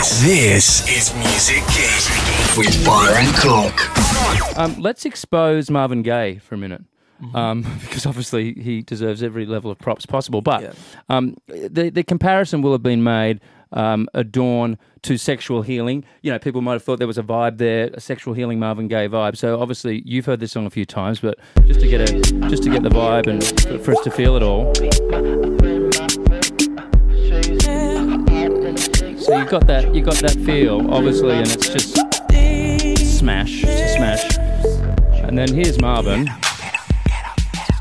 This is MusicGeek with Byron Cooke. Let's expose Marvin Gaye for a minute. Because obviously he deserves every level of props possible. But the comparison will have been made, Adorn to Sexual Healing. You know, people might have thought there was a vibe there, a Sexual Healing Marvin Gaye vibe. So obviously you've heard this song a few times, but just to get the vibe and for us to feel it all. So you got that feel, obviously, and it's just smash. It's a smash. And then here's Marvin.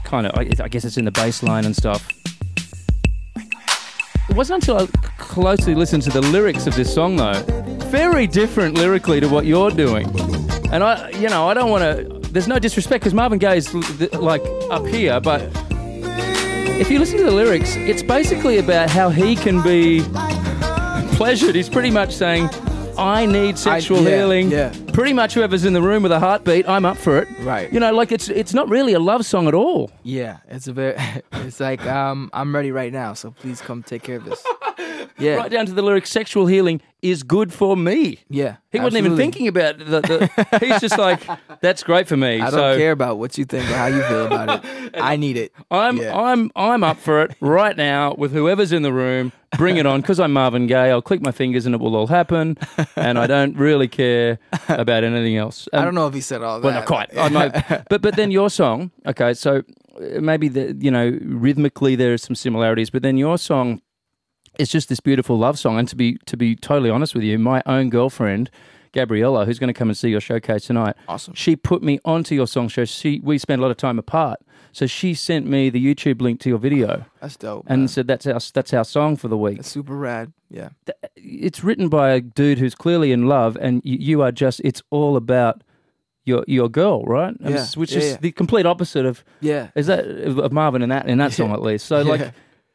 Kind of, I guess it's in the bass line and stuff. It wasn't until I closely listened to the lyrics of this song, though, very different lyrically to what you're doing. And I don't want to. There's no disrespect because Marvin Gaye is like up here, but if you listen to the lyrics, it's basically about how he can be pleasured. He's pretty much saying, I need sexual healing. Yeah. Pretty much whoever's in the room with a heartbeat, I'm up for it. Right. You know, like it's not really a love song at all. Yeah, it's like I'm ready right now, so please come take care of this. Yeah. Right down to the lyrics, sexual healing is good for me. Yeah. He wasn't even thinking about it. He's just like, that's great for me. I don't care about what you think or how you feel about it. I need it. I'm up for it right now with whoever's in the room. Bring it on, because I'm Marvin Gaye. I'll click my fingers and it will all happen, and I don't really care about anything else. I don't know if he said all that. Well, not quite. I know. But then your song, okay, so maybe rhythmically there are some similarities, but then your song is just this beautiful love song. And to be totally honest with you, my own girlfriend, Gabriella, who's going to come and see your showcase tonight, awesome. She put me onto your song show. We spent a lot of time apart. So she sent me the YouTube link to your video. That's dope. And said that's our song for the week. That's super rad. Yeah. It's written by a dude who's clearly in love, and you are just. It's all about your girl, right? Yeah. Which is the complete opposite of of Marvin in that song at least. So like,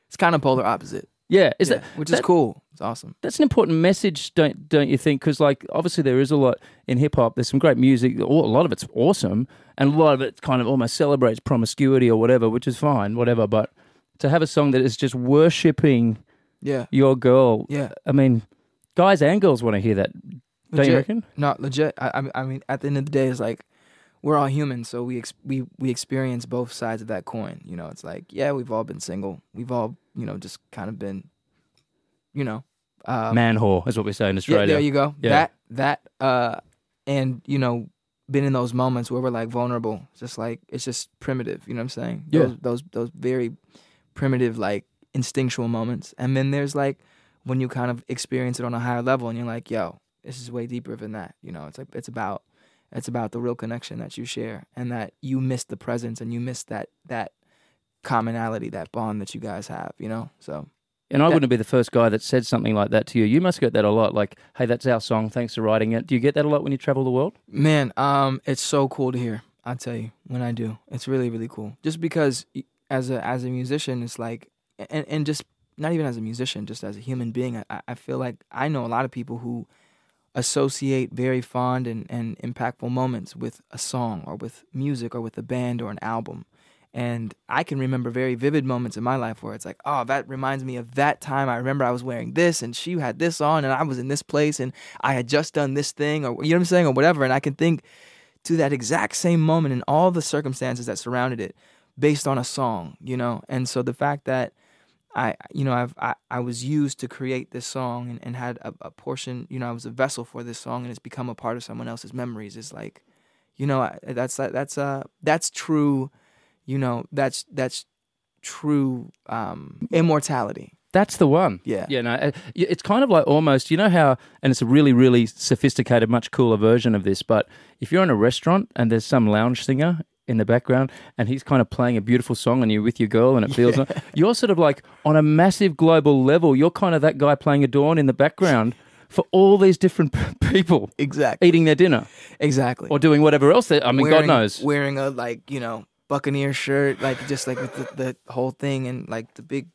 it's kind of polar opposite. Yeah. Which is cool. It's awesome. That's an important message, don't you think? Because like obviously there is a lot in hip hop. There's some great music. A lot of it's awesome. And a lot of it kind of almost celebrates promiscuity or whatever, which is fine, whatever. But to have a song that is just worshipping your girl, I mean, guys and girls want to hear that, don't you reckon? No, legit. I mean, at the end of the day, it's like we're all human, so we experience both sides of that coin. You know, it's like, yeah, we've all been single. We've all, just kind of been, man whore is what we say in Australia. Yeah, there you go. Yeah. And, been in those moments where we're like vulnerable. It's just primitive, you know what I'm saying? Yeah. Those very primitive, like instinctual moments. And then there's like when you kind of experience it on a higher level and you're like, yo, this is way deeper than that. It's like it's about the real connection that you share, and that you miss the presence and you miss that commonality, that bond that you guys have, So and I wouldn't be the first guy that said something like that to you. You must get that a lot. Like, hey, that's our song. Thanks for writing it. Do you get that a lot when you travel the world? Man, it's so cool to hear. I'll tell you, when I do, it's really, really cool. Just because as a musician, it's like, and just not even as a musician, just as a human being, I feel like I know a lot of people who associate very fond and impactful moments with a song or with music or with a band or an album. And I can remember very vivid moments in my life where it's like, oh, that reminds me of that time. I remember I was wearing this and she had this on and I was in this place and I had just done this thing, or you know what I'm saying, or whatever. And I can think to that exact same moment and all the circumstances that surrounded it based on a song, And so the fact that I was used to create this song and had a portion, I was a vessel for this song and it's become a part of someone else's memories is like, that's true. That's true immortality. That's the one. Yeah. Yeah, no, it's kind of like almost, how, and it's a really, really sophisticated, much cooler version of this, but if you're in a restaurant and there's some lounge singer in the background and he's kind of playing a beautiful song and you're with your girl and it feels like, you're sort of like on a massive global level, you're kind of that guy playing Adorn in the background for all these different people. Exactly. Eating their dinner. Exactly. Or doing whatever else. God knows. Wearing a, Buccaneer shirt, just like with the whole thing and like the big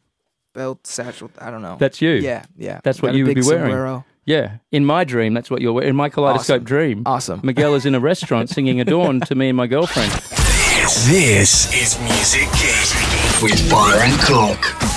belt satchel. I don't know. That's you. Yeah. That's what you would be wearing. Sombrero. Yeah. In my dream, that's what you're wearing. In my kaleidoscope dream. Awesome. Miguel is in a restaurant singing Adorn to me and my girlfriend. This is MusicGeek with Byron Cooke.